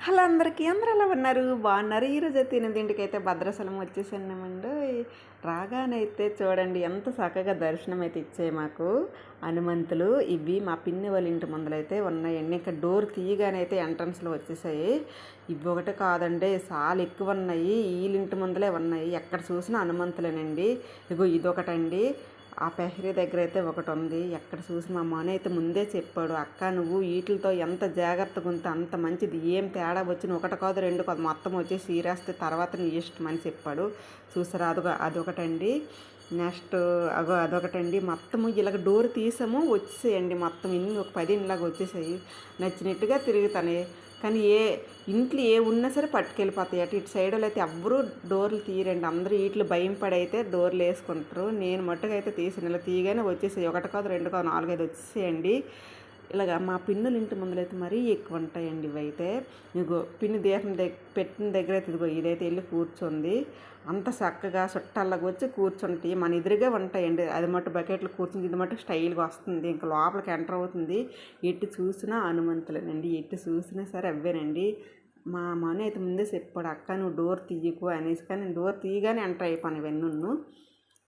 Hello అందరికీ అందరూ ఎలా ఉన్నారు? బాగున్నారు. ఈరోజు అయితే 8ంటికైతే భద్రాచలం వచ్చేసామండి. రాగానైతే చూడండి ఎంత చక్కగా దర్శనం అయితే ఇచ్చాయి మాకు హనుమంతులు. ఇవి మా పిన్ని వాళ్ళ ఇంటి ముందలైతే ఉన్నాయండి. ఇంకా డోర్ తీయగానైతే ఎంట్రన్స్లో వచ్చేసాయి. ఇవి ఒకటి కాదండి, చాలా ఎక్కువ ఉన్నాయి. వీళ్ళింటి ముందలే ఉన్నాయి. ఎక్కడ చూసినా హనుమంతులేనండి. ఇగో ఇదొకటండి. ఆ పెహరీ దగ్గర అయితే ఒకటి ఉంది. ఎక్కడ చూసి మా మాన అయితే ముందే చెప్పాడు, అక్క నువ్వు వీటితో ఎంత జాగ్రత్తగా ఉంటే అంత మంచిది, ఏం తేడా వచ్చిన ఒకటి కాదు రెండు కాదు మొత్తం వచ్చి సీరేస్తే తర్వాత నీ ఇష్టం అని చెప్పాడు. చూసారా అదొకటండి. నెక్స్ట్ అదొకటండి. మొత్తము ఇలాగ డోర్ తీసాము వచ్చేసేయండి. మొత్తం ఇన్ని ఒక 10 ఇలాగ వచ్చేసాయి. నచ్చినట్టుగా తిరుగుతానే. కానీ ఇంట్లో ఉన్నా సరే పట్టుకెళ్ళిపోతాయి. ఇటు సైడ్లో అయితే ఎవ్వరూ డోర్లు తీయరండి. అందరూ వీటిలో భయం పడి అయితే డోర్లు వేసుకుంటారు. నేను మట్టుగా అయితే తీసాను. ఇలా తీయగానే వచ్చేసాయి. ఒకటి కాదు రెండు కాదు 4, 5 వచ్చేసేయండి. ఇలాగ మా పిన్నుల ఇంటి ముందులైతే మరీ ఎక్కువ ఉంటాయండి. ఇవైతే ఇగో పిన్ని దీపం పెట్టిన దగ్గర అయితే ఇదిగో ఇదైతే వెళ్ళి కూర్చుంది. అంత చక్కగా చుట్టాలకు వచ్చి కూర్చుంటాయి. మన ఎదురుగా ఉంటాయండి. అది మట్టు బకెట్లు కూర్చుంది. ఇది మట్టు స్టైల్గా వస్తుంది. ఇంకా లోపలికి ఎంటర్ అవుతుంది. ఎటు చూసినా హనుమంతులేనండి. ఎటు చూసినా సరే అవ్వేనండి. మా మను అయితే ముందే చెప్పాడు, అక్క నువ్వు డోర్ తీయకు అనేసి. కానీ నేను డోర్ తీయగానే ఎంటర్ అయిపోయాను ఇవన్నీ.